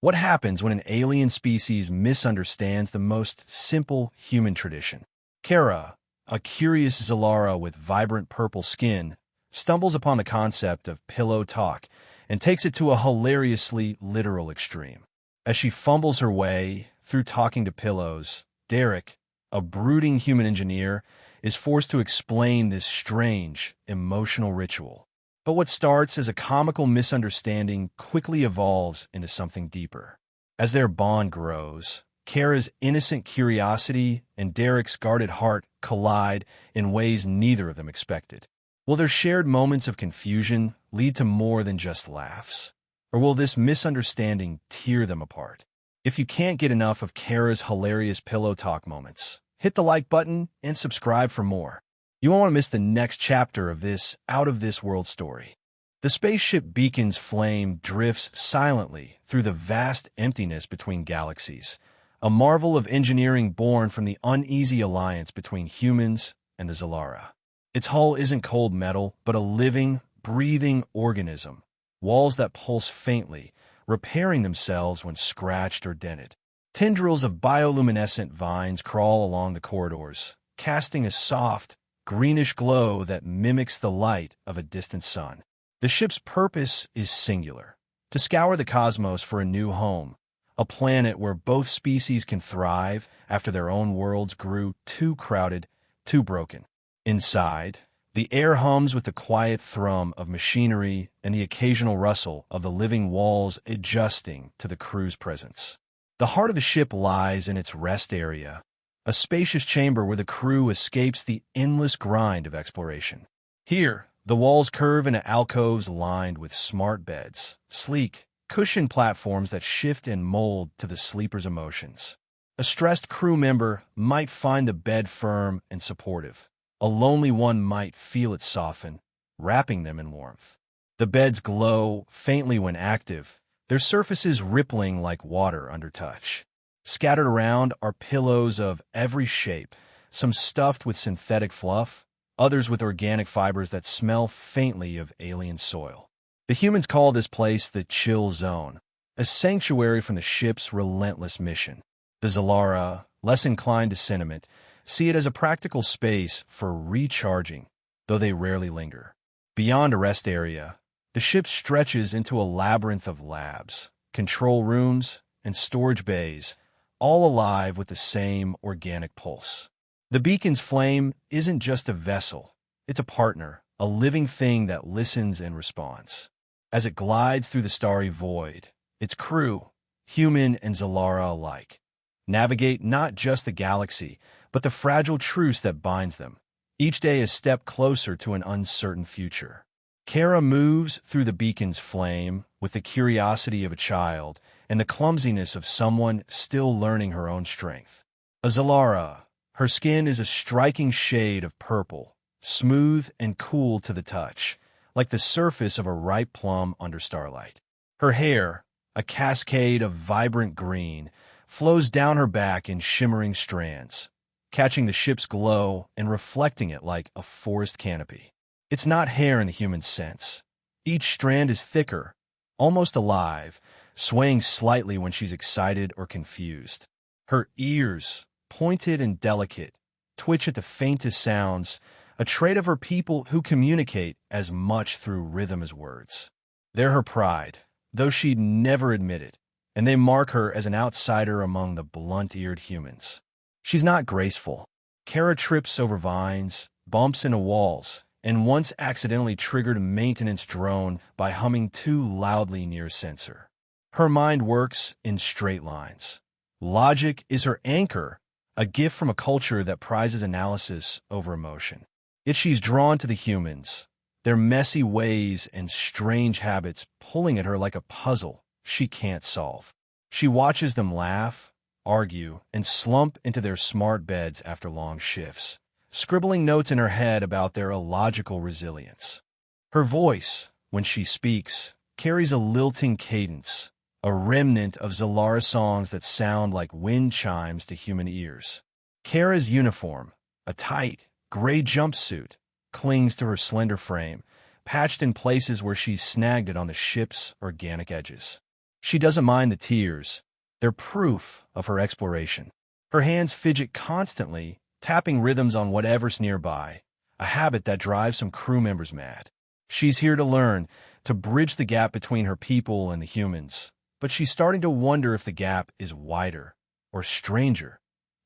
What happens when an alien species misunderstands the most simple human tradition? Kara, a curious Zylara with vibrant purple skin, stumbles upon the concept of pillow talk and takes it to a hilariously literal extreme. As she fumbles her way through talking to pillows, Derek, a brooding human engineer, is forced to explain this strange, emotional ritual. But what starts as a comical misunderstanding quickly evolves into something deeper. As their bond grows, Kara's innocent curiosity and Derek's guarded heart collide in ways neither of them expected. Will their shared moments of confusion lead to more than just laughs? Or will this misunderstanding tear them apart? If you can't get enough of Kara's hilarious pillow talk moments, hit the like button and subscribe for more. You won't want to miss the next chapter of this out-of-this-world story. The spaceship Beacon's flame drifts silently through the vast emptiness between galaxies, a marvel of engineering born from the uneasy alliance between humans and the Zylara. Its hull isn't cold metal, but a living, breathing organism, walls that pulse faintly, repairing themselves when scratched or dented. Tendrils of bioluminescent vines crawl along the corridors, casting a soft, greenish glow that mimics the light of a distant sun. The ship's purpose is singular: to scour the cosmos for a new home, a planet where both species can thrive after their own worlds grew too crowded, too broken. Inside, the air hums with the quiet thrum of machinery and the occasional rustle of the living walls adjusting to the crew's presence. The heart of the ship lies in its rest area, a spacious chamber where the crew escapes the endless grind of exploration. Here, the walls curve into alcoves lined with smart beds, sleek, cushioned platforms that shift and mold to the sleeper's emotions. A stressed crew member might find the bed firm and supportive. A lonely one might feel it soften, wrapping them in warmth. The beds glow faintly when active, their surfaces rippling like water under touch. Scattered around are pillows of every shape, some stuffed with synthetic fluff, others with organic fibers that smell faintly of alien soil. The humans call this place the Chill Zone, a sanctuary from the ship's relentless mission. The Zylara, less inclined to sentiment, see it as a practical space for recharging, though they rarely linger. Beyond a rest area, the ship stretches into a labyrinth of labs, control rooms, and storage bays, all alive with the same organic pulse. The Beacon's flame isn't just a vessel, it's a partner, a living thing that listens and responds. As it glides through the starry void, its crew, human and Zylara alike, navigate not just the galaxy, but the fragile truce that binds them, each day a step closer to an uncertain future. Kara moves through the Beacon's flame with the curiosity of a child and the clumsiness of someone still learning her own strength. A Zylara, her skin is a striking shade of purple, smooth and cool to the touch, like the surface of a ripe plum under starlight. Her hair, a cascade of vibrant green, flows down her back in shimmering strands, catching the ship's glow and reflecting it like a forest canopy. It's not hair in the human sense. Each strand is thicker, almost alive, swaying slightly when she's excited or confused. Her ears, pointed and delicate, twitch at the faintest sounds, a trait of her people who communicate as much through rhythm as words. They're her pride, though she'd never admit it, and they mark her as an outsider among the blunt-eared humans. She's not graceful. Kara trips over vines, bumps into walls, and once accidentally triggered a maintenance drone by humming too loudly near a sensor. Her mind works in straight lines. Logic is her anchor, a gift from a culture that prizes analysis over emotion. Yet she's drawn to the humans, their messy ways and strange habits pulling at her like a puzzle she can't solve. She watches them laugh, argue, and slump into their smart beds after long shifts, scribbling notes in her head about their illogical resilience. Her voice, when she speaks, carries a lilting cadence, a remnant of Zylara songs that sound like wind chimes to human ears. Kara's uniform, a tight, gray jumpsuit, clings to her slender frame, patched in places where she's snagged it on the ship's organic edges. She doesn't mind the tears. They're proof of her exploration. Her hands fidget constantly, tapping rhythms on whatever's nearby, a habit that drives some crew members mad. She's here to learn, to bridge the gap between her people and the humans, but she's starting to wonder if the gap is wider or stranger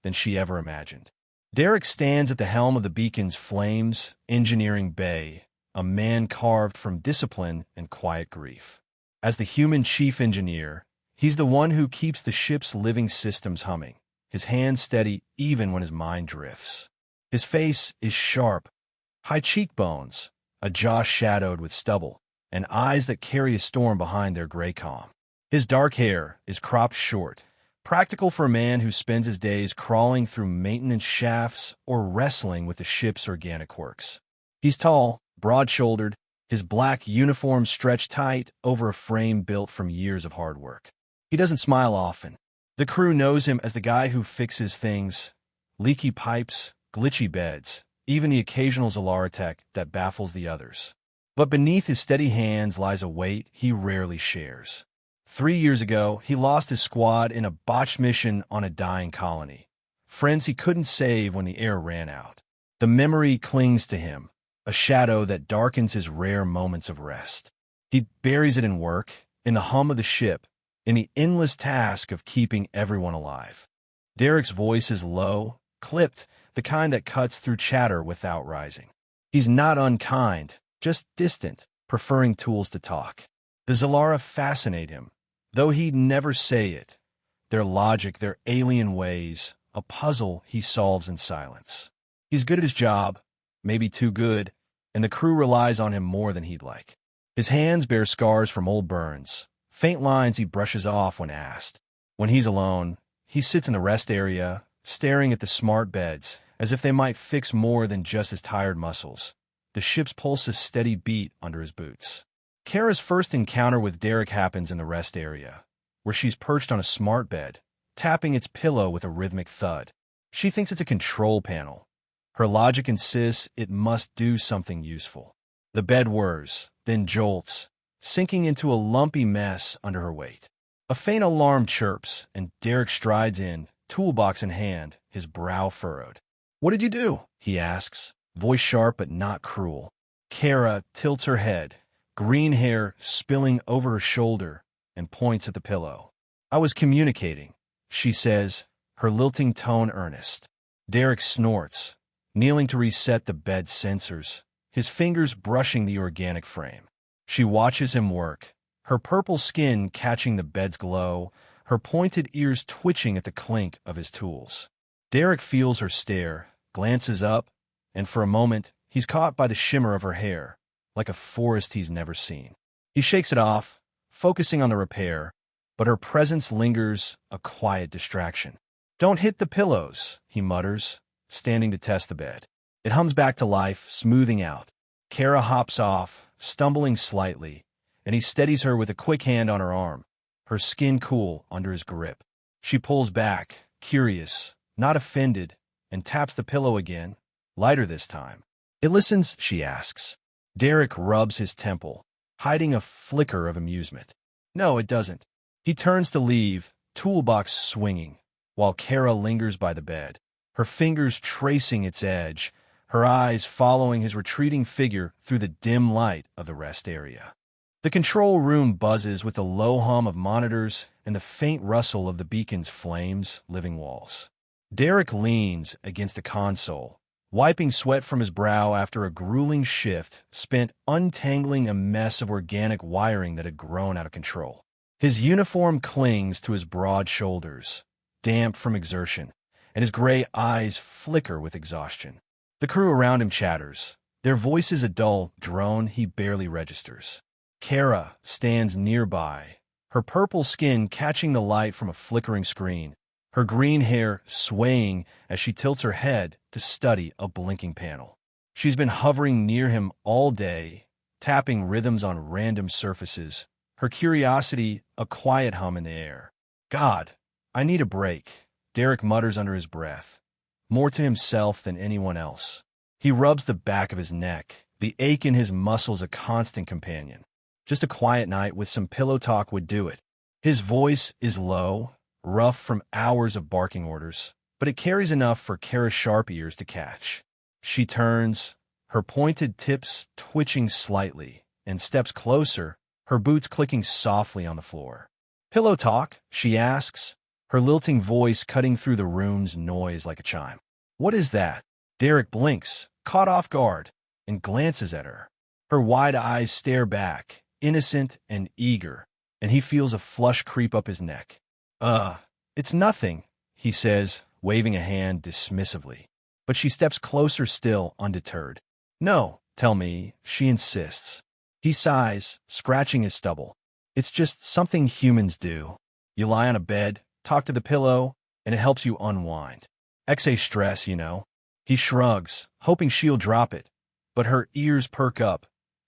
than she ever imagined. Derek stands at the helm of the beacon's Flames Engineering Bay, a man carved from discipline and quiet grief. As the human chief engineer, he's the one who keeps the ship's living systems humming, his hands steady even when his mind drifts. His face is sharp, high cheekbones, a jaw shadowed with stubble, and eyes that carry a storm behind their gray calm. His dark hair is cropped short, practical for a man who spends his days crawling through maintenance shafts or wrestling with the ship's organic quirks. He's tall, broad-shouldered, his black uniform stretched tight over a frame built from years of hard work. He doesn't smile often. The crew knows him as the guy who fixes things, leaky pipes, glitchy beds, even the occasional Zylara tech that baffles the others. But beneath his steady hands lies a weight he rarely shares. 3 years ago, he lost his squad in a botched mission on a dying colony. Friends he couldn't save when the air ran out. The memory clings to him, a shadow that darkens his rare moments of rest. He buries it in work, in the hum of the ship, in the endless task of keeping everyone alive. Derek's voice is low, clipped, the kind that cuts through chatter without rising. He's not unkind, just distant, preferring tools to talk. The Zylara fascinate him, though he'd never say it. Their logic, their alien ways, a puzzle he solves in silence. He's good at his job, maybe too good, and the crew relies on him more than he'd like. His hands bear scars from old burns, faint lines he brushes off when asked. When he's alone, he sits in the rest area, staring at the smart beds, as if they might fix more than just his tired muscles. The ship's pulse a steady beat under his boots. Kara's first encounter with Derek happens in the rest area, where she's perched on a smart bed, tapping its pillow with a rhythmic thud. She thinks it's a control panel. Her logic insists it must do something useful. The bed whirs, then jolts, sinking into a lumpy mess under her weight. A faint alarm chirps, and Derek strides in, toolbox in hand, his brow furrowed. "What did you do?" he asks, voice sharp but not cruel. Kara tilts her head, green hair spilling over her shoulder, and points at the pillow. "I was communicating," she says, her lilting tone earnest. Derek snorts, kneeling to reset the bed's sensors, his fingers brushing the organic frame. She watches him work, her purple skin catching the bed's glow, her pointed ears twitching at the clink of his tools. Derek feels her stare, glances up, and for a moment, he's caught by the shimmer of her hair, like a forest he's never seen. He shakes it off, focusing on the repair, but her presence lingers, a quiet distraction. "Don't hit the pillows," he mutters, standing to test the bed. It hums back to life, smoothing out. Kara hops off, stumbling slightly, and he steadies her with a quick hand on her arm, her skin cool under his grip. She pulls back, curious, not offended, and taps the pillow again, lighter this time. "It listens?" she asks. Derek rubs his temple, hiding a flicker of amusement. "No, it doesn't." He turns to leave, toolbox swinging, while Kara lingers by the bed, her fingers tracing its edge, her eyes following his retreating figure through the dim light of the rest area. The control room buzzes with the low hum of monitors and the faint rustle of the beacon's flames living walls. Derek leans against the console, wiping sweat from his brow after a grueling shift spent untangling a mess of organic wiring that had grown out of control. His uniform clings to his broad shoulders, damp from exertion, and his gray eyes flicker with exhaustion. The crew around him chatters, their voices a dull drone he barely registers. Kara stands nearby, her purple skin catching the light from a flickering screen, her green hair swaying as she tilts her head to study a blinking panel. She's been hovering near him all day, tapping rhythms on random surfaces, her curiosity a quiet hum in the air. "God, I need a break," Derek mutters under his breath, more to himself than anyone else. He rubs the back of his neck, the ache in his muscles a constant companion. Just a quiet night with some pillow talk would do it. His voice is low, rough from hours of barking orders, but it carries enough for Kara's sharp ears to catch. She turns, her pointed tips twitching slightly, and steps closer, her boots clicking softly on the floor. "Pillow talk?" she asks, her lilting voice cutting through the room's noise like a chime. "What is that?" Derek blinks, caught off guard, and glances at her. Her wide eyes stare back, innocent and eager, and he feels a flush creep up his neck. It's nothing," he says, waving a hand dismissively. But she steps closer still, undeterred. "No, tell me," she insists. He sighs, scratching his stubble. "It's just something humans do. You lie on a bed, talk to the pillow, and it helps you unwind. Excess stress, you know." He shrugs, hoping she'll drop it, but her ears perk up,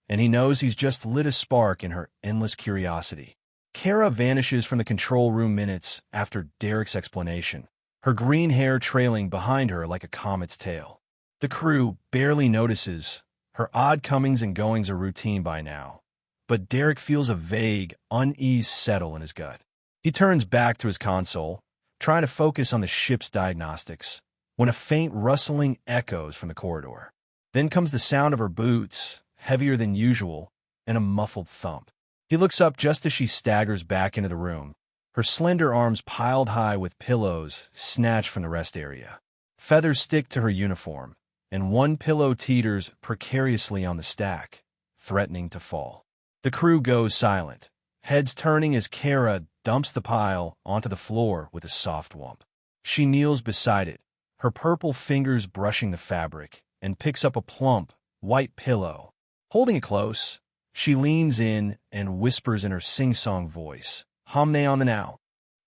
and he knows he's just lit a spark in her endless curiosity. Kara vanishes from the control room minutes after Derek's explanation, her green hair trailing behind her like a comet's tail. The crew barely notices. Her odd comings and goings are routine by now, but Derek feels a vague, unease settle in his gut. He turns back to his console, trying to focus on the ship's diagnostics, when a faint rustling echoes from the corridor. Then comes the sound of her boots, heavier than usual, and a muffled thump. He looks up just as she staggers back into the room, her slender arms piled high with pillows snatched from the rest area. Feathers stick to her uniform, and one pillow teeters precariously on the stack, threatening to fall. The crew goes silent, heads turning as Kara dumps the pile onto the floor with a soft whump. She kneels beside it, her purple fingers brushing the fabric, and picks up a plump, white pillow. Holding it close, she leans in and whispers in her sing-song voice, "Hamne on the now."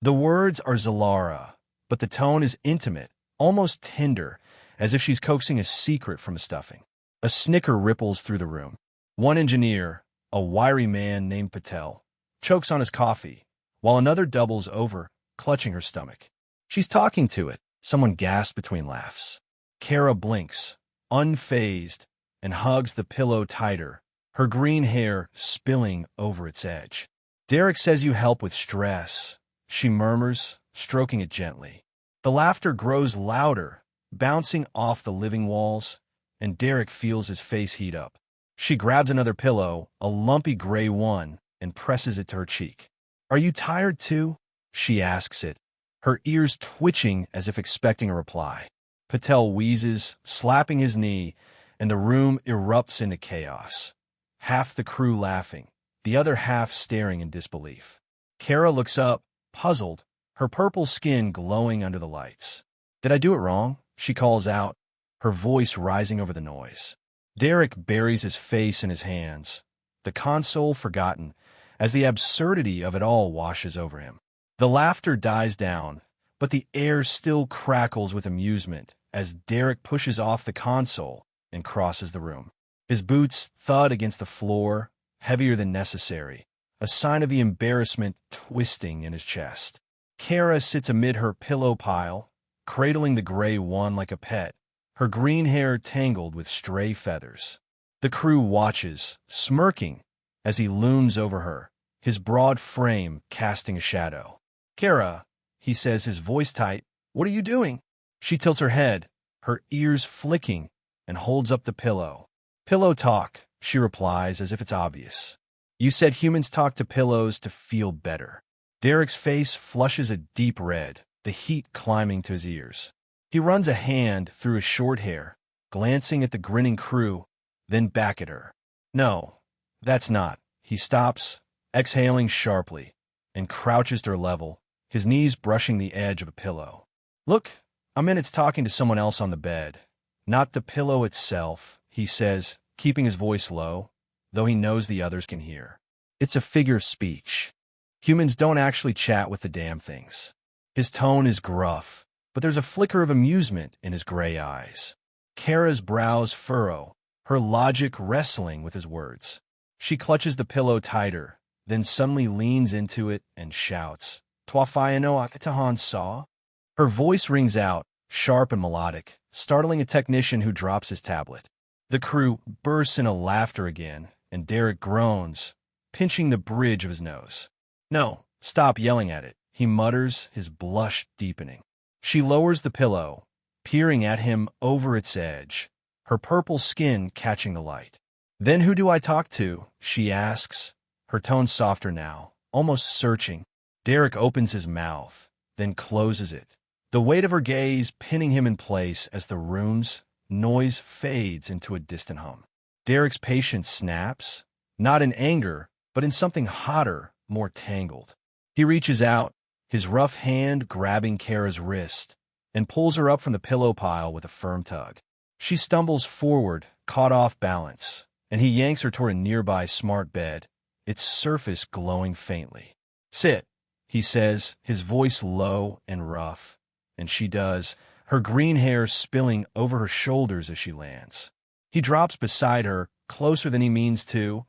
The words are Zylara, but the tone is intimate, almost tender, as if she's coaxing a secret from a stuffing. A snicker ripples through the room. One engineer, a wiry man named Patel, chokes on his coffee, while another doubles over, clutching her stomach. "She's talking to it," someone gasps between laughs. Kara blinks, unfazed, and hugs the pillow tighter, her green hair spilling over its edge. "Derek says you help with stress," she murmurs, stroking it gently. The laughter grows louder, bouncing off the living walls, and Derek feels his face heat up. She grabs another pillow, a lumpy gray one, and presses it to her cheek. "Are you tired too?" she asks it, her ears twitching as if expecting a reply. Patel wheezes, slapping his knee, and the room erupts into chaos. Half the crew laughing, the other half staring in disbelief. Kara looks up, puzzled, her purple skin glowing under the lights. "Did I do it wrong?" she calls out, her voice rising over the noise. Derek buries his face in his hands, the console forgotten, as the absurdity of it all washes over him. The laughter dies down, but the air still crackles with amusement as Derek pushes off the console and crosses the room. His boots thud against the floor, heavier than necessary, a sign of the embarrassment twisting in his chest. Kara sits amid her pillow pile, cradling the gray one like a pet, her green hair tangled with stray feathers. The crew watches, smirking, as he looms over her, his broad frame casting a shadow. "Kara," he says, his voice tight, "what are you doing?" She tilts her head, her ears flicking, and holds up the pillow. "Pillow talk," she replies as if it's obvious. "You said humans talk to pillows to feel better." Derek's face flushes a deep red, the heat climbing to his ears. He runs a hand through his short hair, glancing at the grinning crew, then back at her. "No, that's not." He stops, exhaling sharply, and crouches to her level, his knees brushing the edge of a pillow. "Look, a minute's talking to someone else on the bed. Not the pillow itself," he says, keeping his voice low, though he knows the others can hear. "It's a figure of speech. Humans don't actually chat with the damn things." His tone is gruff, but there's a flicker of amusement in his gray eyes. Kara's brows furrow, her logic wrestling with his words. She clutches the pillow tighter, then suddenly leans into it and shouts, "Twafayano Akatahan saw?" Her voice rings out, sharp and melodic, startling a technician who drops his tablet. The crew bursts into laughter again, and Derek groans, pinching the bridge of his nose. "No, Stop yelling at it, he mutters, his blush deepening. She lowers the pillow, peering at him over its edge, her purple skin catching the light. Then who do I talk to? She asks, her tone softer now, almost searching. Derek opens his mouth, then closes it, the weight of her gaze pinning him in place as the room's noise fades into a distant hum. Derek's patience snaps, not in anger, but in something hotter, more tangled. He reaches out, his rough hand grabbing Kara's wrist, and pulls her up from the pillow pile with a firm tug. She stumbles forward, caught off balance, and he yanks her toward a nearby smart bed, its surface glowing faintly. Sit, he says, his voice low and rough, and she does, her green hair spilling over her shoulders as she lands. He drops beside her, closer than he means to,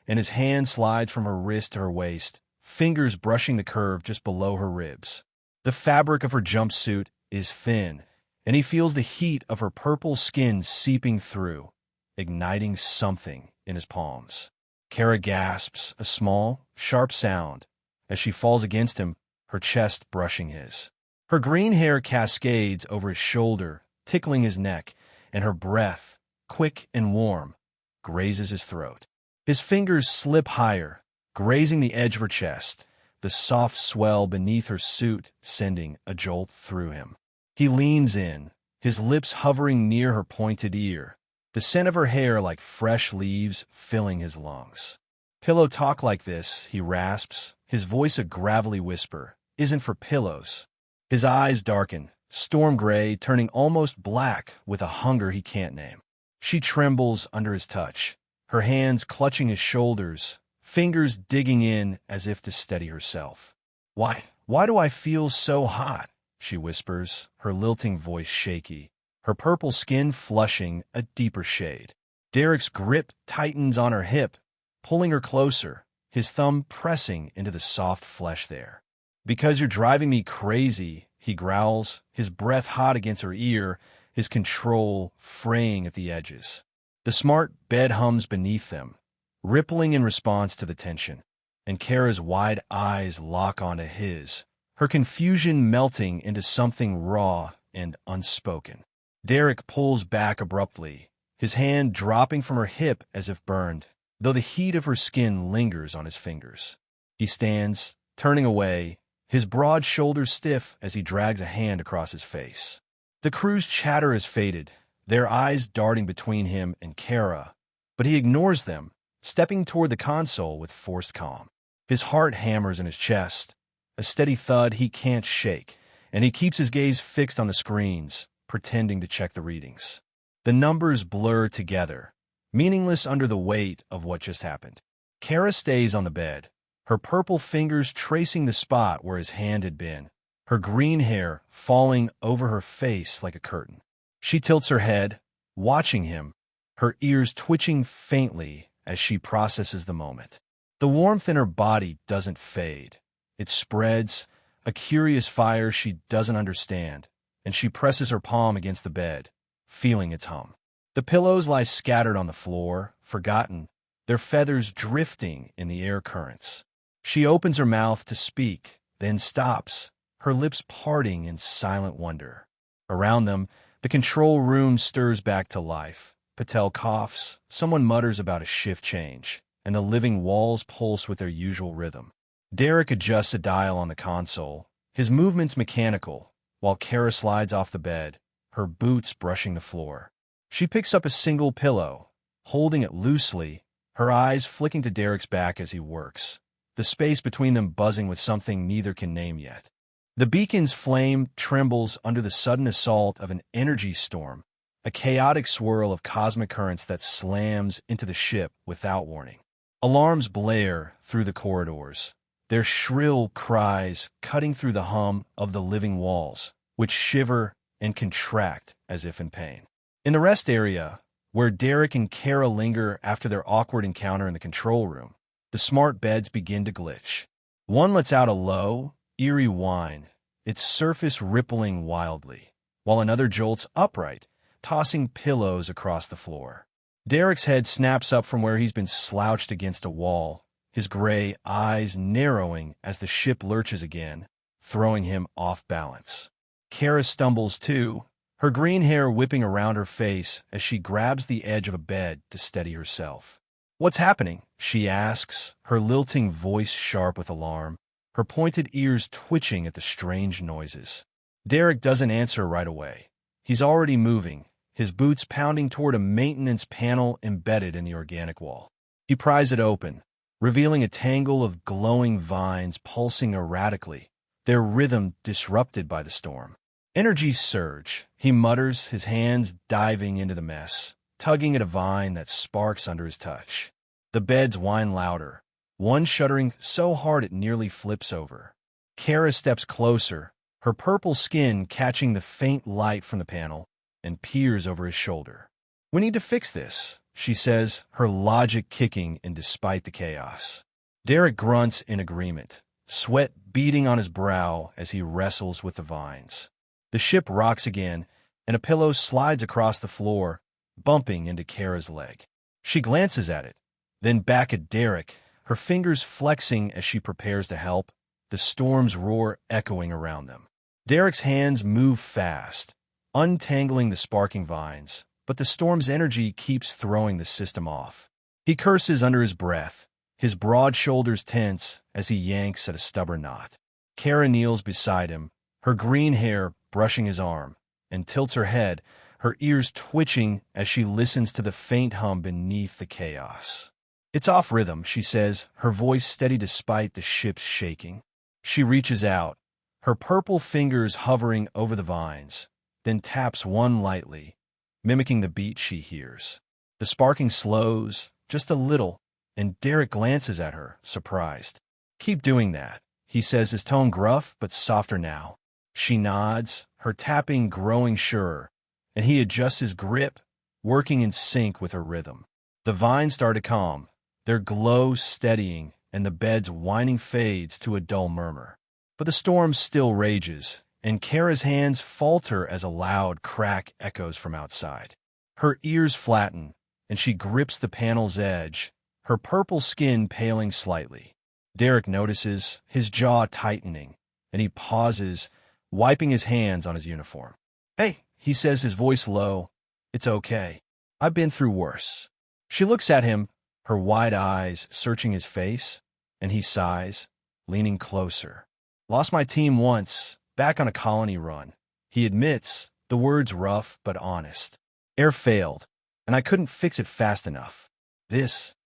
and his hand slides from her wrist to her waist, fingers brushing the curve just below her ribs. The fabric of her jumpsuit is thin, and he feels the heat of her purple skin seeping through, igniting something in his palms. Kara gasps, a small, sharp sound, as she falls against him, her chest brushing his. Her green hair cascades over his shoulder, tickling his neck, and her breath, quick and warm, grazes his throat. His fingers slip higher, grazing the edge of her chest, the soft swell beneath her suit sending a jolt through him. He leans in, his lips hovering near her pointed ear, the scent of her hair like fresh leaves filling his lungs. Pillow talk like this, he rasps, his voice a gravelly whisper, isn't for pillows. His eyes darken, storm gray, turning almost black with a hunger he can't name. She trembles under his touch, her hands clutching his shoulders, fingers digging in as if to steady herself. Why do I feel so hot? She whispers, her lilting voice shaky, her purple skin flushing a deeper shade. Derek's grip tightens on her hip, pulling her closer, his thumb pressing into the soft flesh there. Because you're driving me crazy, he growls, his breath hot against her ear, his control fraying at the edges. The smart bed hums beneath them, rippling in response to the tension, and Kara's wide eyes lock onto his, her confusion melting into something raw and unspoken. Derek pulls back abruptly, his hand dropping from her hip as if burned, though the heat of her skin lingers on his fingers. He stands, turning away, his broad shoulders stiff as he drags a hand across his face. The crew's chatter has faded, their eyes darting between him and Kara, but he ignores them, stepping toward the console with forced calm. His heart hammers in his chest, a steady thud he can't shake, and he keeps his gaze fixed on the screens, pretending to check the readings. The numbers blur together, meaningless under the weight of what just happened. Kara stays on the bed, her purple fingers tracing the spot where his hand had been, her green hair falling over her face like a curtain. She tilts her head, watching him, her ears twitching faintly as she processes the moment. The warmth in her body doesn't fade. It spreads, a curious fire she doesn't understand, and she presses her palm against the bed, feeling its hum. The pillows lie scattered on the floor, forgotten, their feathers drifting in the air currents. She opens her mouth to speak, then stops, her lips parting in silent wonder. Around them, the control room stirs back to life. Patel coughs, someone mutters about a shift change, and the living walls pulse with their usual rhythm. Derek adjusts a dial on the console, his movements mechanical, while Kara slides off the bed, her boots brushing the floor. She picks up a single pillow, holding it loosely, her eyes flicking to Derek's back as he works, the space between them buzzing with something neither can name yet. The beacon's flame trembles under the sudden assault of an energy storm, a chaotic swirl of cosmic currents that slams into the ship without warning. Alarms blare through the corridors, their shrill cries cutting through the hum of the living walls, which shiver and contract as if in pain. In the rest area, where Derek and Kara linger after their awkward encounter in the control room, the smart beds begin to glitch. One lets out a low, eerie whine, its surface rippling wildly, while another jolts upright, tossing pillows across the floor. Derek's head snaps up from where he's been slouched against a wall, his gray eyes narrowing as the ship lurches again, throwing him off balance. Kara stumbles too, her green hair whipping around her face as she grabs the edge of a bed to steady herself. "What's happening?" she asks, her lilting voice sharp with alarm, her pointed ears twitching at the strange noises. Derek doesn't answer right away. He's already moving, his boots pounding toward a maintenance panel embedded in the organic wall. He pries it open, revealing a tangle of glowing vines pulsing erratically, their rhythm disrupted by the storm. Energies surge, he mutters, his hands diving into the mess, tugging at a vine that sparks under his touch. The beds whine louder, one shuddering so hard it nearly flips over. Kara steps closer, her purple skin catching the faint light from the panel, and peers over his shoulder. "We need to fix this," she says, her logic kicking in despite the chaos. Derek grunts in agreement, sweat beading on his brow as he wrestles with the vines. The ship rocks again, and a pillow slides across the floor, bumping into Kara's leg. She glances at it, then back at Derek, her fingers flexing as she prepares to help, the storm's roar echoing around them. Derek's hands move fast, untangling the sparking vines, but the storm's energy keeps throwing the system off. He curses under his breath, his broad shoulders tense as he yanks at a stubborn knot. Kara kneels beside him, her green hair brushing his arm, and tilts her head, her ears twitching as she listens to the faint hum beneath the chaos. "It's off rhythm," she says, her voice steady despite the ship's shaking. She reaches out, her purple fingers hovering over the vines, then taps one lightly, mimicking the beat she hears. The sparking slows, just a little, and Derek glances at her, surprised. "Keep doing that," he says, his tone gruff but softer now. She nods, her tapping growing surer, and he adjusts his grip, working in sync with her rhythm. The vines start to calm, their glow steadying, and the bed's whining fades to a dull murmur. But the storm still rages, and Kara's hands falter as a loud crack echoes from outside. Her ears flatten, and she grips the panel's edge, her purple skin paling slightly. Derek notices, his jaw tightening, and he pauses, wiping his hands on his uniform. "Hey," he says, his voice low, "it's okay. I've been through worse." She looks at him, her wide eyes searching his face, and he sighs, leaning closer. "Lost my team once, back on a colony run." He admits, the words rough but honest. "Air failed, and I couldn't fix it fast enough. This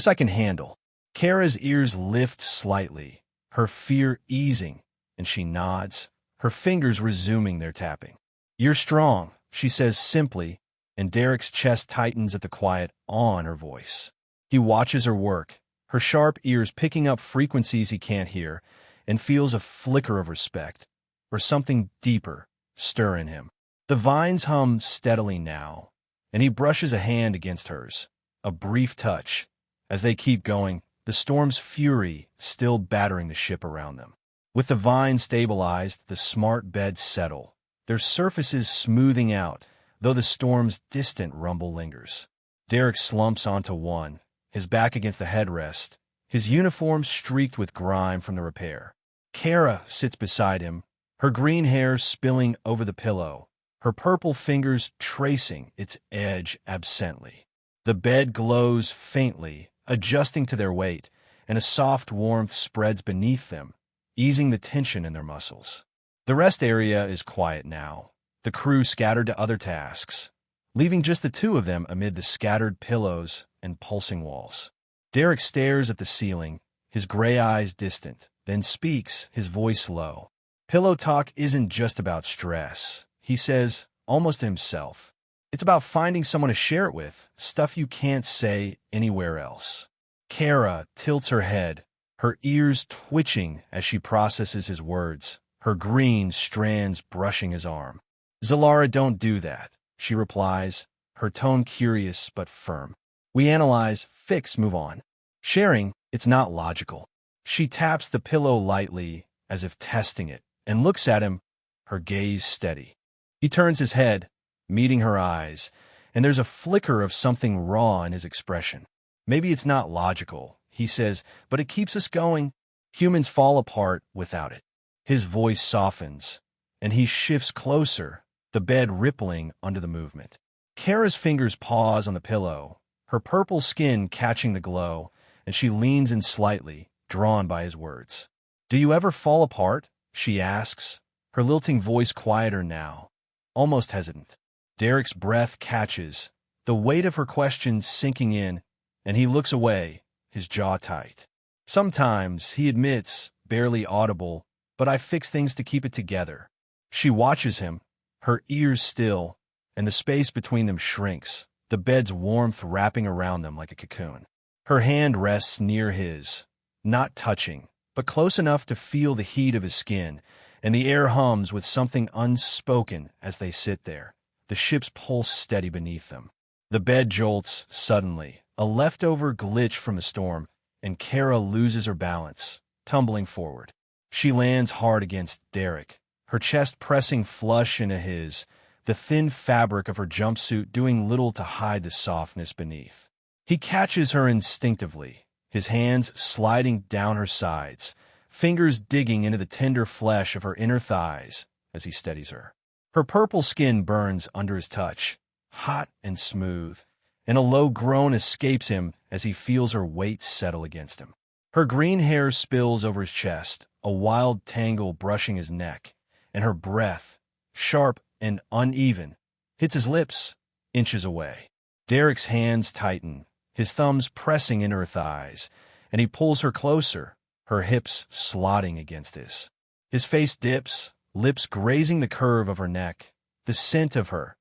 I can handle." Kara's ears lift slightly, her fear easing, and she nods, her fingers resuming their tapping. "You're strong," she says simply, and Derek's chest tightens at the quiet awe in her voice. He watches her work, her sharp ears picking up frequencies he can't hear, and feels a flicker of respect, or something deeper, stir in him. The vines hum steadily now, and he brushes a hand against hers, a brief touch. As they keep going, the storm's fury still battering the ship around them. With the vines stabilized, the smart beds settle, their surfaces smoothing out, though the storm's distant rumble lingers. Derek slumps onto one, his back against the headrest, his uniform streaked with grime from the repair. Kara sits beside him, her green hair spilling over the pillow, her purple fingers tracing its edge absently. The bed glows faintly, adjusting to their weight, and a soft warmth spreads beneath them, easing the tension in their muscles. The rest area is quiet now, the crew scattered to other tasks, leaving just the two of them amid the scattered pillows and pulsing walls. Derek stares at the ceiling, his gray eyes distant, then speaks, his voice low. "Pillow talk isn't just about stress," he says, almost to himself. "It's about finding someone to share it with, stuff you can't say anywhere else." Kara tilts her head, her ears twitching as she processes his words, her green strands brushing his arm. "Zylara, don't do that," she replies, her tone curious but firm. "We analyze, fix, move on. Sharing, it's not logical." She taps the pillow lightly, as if testing it, and looks at him, her gaze steady. He turns his head, meeting her eyes, and there's a flicker of something raw in his expression. "Maybe it's not logical," he says, but it keeps us going. Humans fall apart without it. His voice softens, and he shifts closer, the bed rippling under the movement. Kara's fingers pause on the pillow, her purple skin catching the glow, and she leans in slightly, drawn by his words. "Do you ever fall apart?" she asks, her lilting voice quieter now, almost hesitant. Derek's breath catches, the weight of her question sinking in, and he looks away, his jaw tight. "Sometimes," he admits, barely audible, "but I fix things to keep it together." She watches him, her ears still, and the space between them shrinks, the bed's warmth wrapping around them like a cocoon. Her hand rests near his, not touching, but close enough to feel the heat of his skin, and the air hums with something unspoken as they sit there, the ship's pulse steady beneath them. The bed jolts suddenly, a leftover glitch from the storm, and Kara loses her balance, tumbling forward. She lands hard against Derek, her chest pressing flush into his, the thin fabric of her jumpsuit doing little to hide the softness beneath. He catches her instinctively, his hands sliding down her sides, fingers digging into the tender flesh of her inner thighs as he steadies her. Her purple skin burns under his touch, hot and smooth, and a low groan escapes him as he feels her weight settle against him. Her green hair spills over his chest, a wild tangle brushing his neck, and her breath, sharp and uneven, hits his lips, inches away. Derek's hands tighten, his thumbs pressing into her thighs, and he pulls her closer, her hips slotting against his. His face dips, lips grazing the curve of her neck, the scent of her,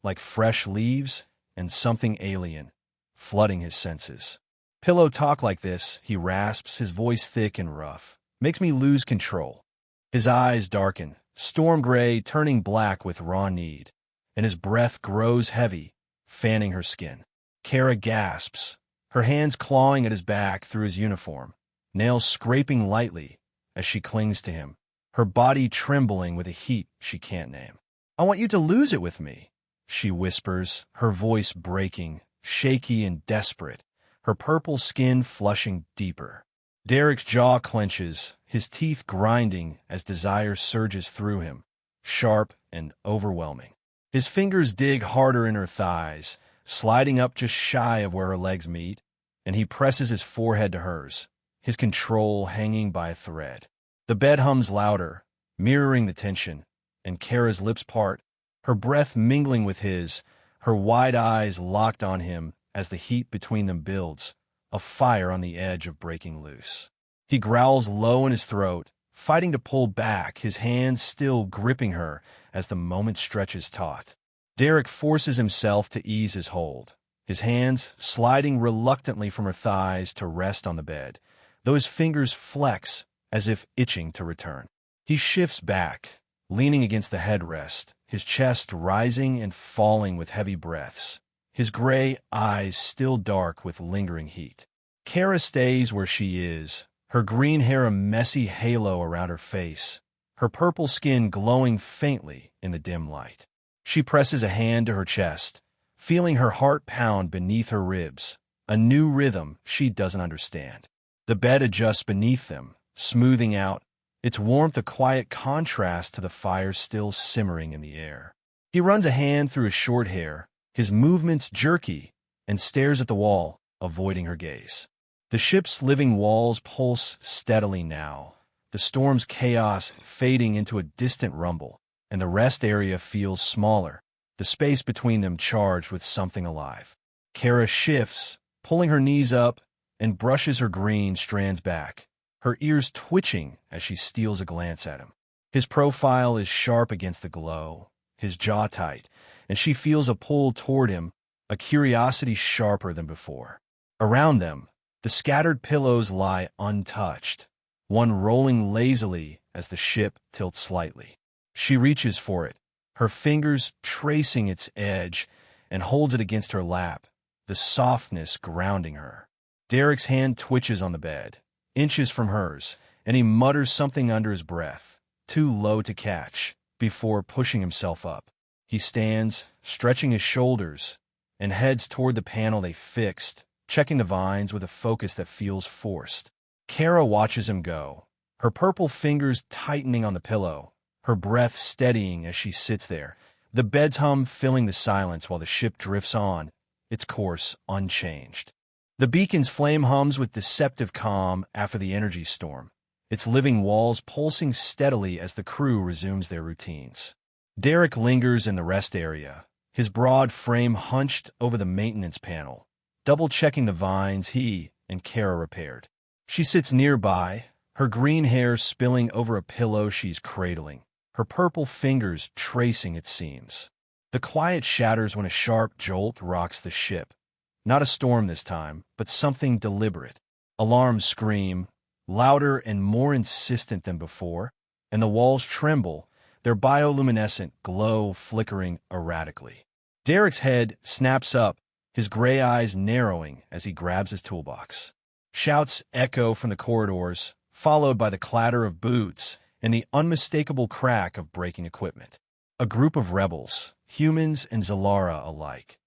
like fresh leaves and something alien, flooding his senses. "Pillow talk like this," he rasps, his voice thick and rough, "makes me lose control." His eyes darken, storm gray turning black with raw need, and his breath grows heavy, fanning her skin. Kara gasps, her hands clawing at his back through his uniform, nails scraping lightly as she clings to him, her body trembling with a heat she can't name. "I want you to lose it with me," she whispers, her voice breaking, shaky and desperate, her purple skin flushing deeper. Derek's jaw clenches, his teeth grinding as desire surges through him, sharp and overwhelming. His fingers dig harder in her thighs, sliding up just shy of where her legs meet, and he presses his forehead to hers, his control hanging by a thread. The bed hums louder, mirroring the tension, and Kara's lips part, her breath mingling with his, her wide eyes locked on him as the heat between them builds, a fire on the edge of breaking loose. He growls low in his throat, fighting to pull back, his hands still gripping her as the moment stretches taut. Derek forces himself to ease his hold, his hands sliding reluctantly from her thighs to rest on the bed, though his fingers flex as if itching to return. He shifts back, leaning against the headrest, his chest rising and falling with heavy breaths, his gray eyes still dark with lingering heat. Kara stays where she is, her green hair a messy halo around her face, her purple skin glowing faintly in the dim light. She presses a hand to her chest, feeling her heart pound beneath her ribs, a new rhythm she doesn't understand. The bed adjusts beneath them, smoothing out, its warmth a quiet contrast to the fire still simmering in the air. He runs a hand through his short hair, his movements jerky, and stares at the wall, avoiding her gaze. The ship's living walls pulse steadily now, the storm's chaos fading into a distant rumble, and the rest area feels smaller, the space between them charged with something alive. Kara shifts, pulling her knees up, and brushes her green strands back, her ears twitching as she steals a glance at him. His profile is sharp against the glow, his jaw tight, and she feels a pull toward him, a curiosity sharper than before. Around them, the scattered pillows lie untouched, one rolling lazily as the ship tilts slightly. She reaches for it, her fingers tracing its edge, and holds it against her lap, the softness grounding her. Derek's hand twitches on the bed, inches from hers, and he mutters something under his breath, too low to catch, before pushing himself up. He stands, stretching his shoulders, and heads toward the panel they fixed, checking the vines with a focus that feels forced. Kara watches him go, her purple fingers tightening on the pillow, her breath steadying as she sits there, the bed's hum filling the silence while the ship drifts on, its course unchanged. The beacon's flame hums with deceptive calm after the energy storm, its living walls pulsing steadily as the crew resumes their routines. Derek lingers in the rest area, his broad frame hunched over the maintenance panel, double-checking the vines he and Kara repaired. She sits nearby, her green hair spilling over a pillow she's cradling, her purple fingers tracing its seams. The quiet shatters when a sharp jolt rocks the ship. Not a storm this time, but something deliberate. Alarms scream, louder and more insistent than before, and the walls tremble, their bioluminescent glow flickering erratically. Derek's head snaps up, his gray eyes narrowing as he grabs his toolbox. Shouts echo from the corridors, followed by the clatter of boots and the unmistakable crack of breaking equipment. A group of rebels, humans and Zylara alike,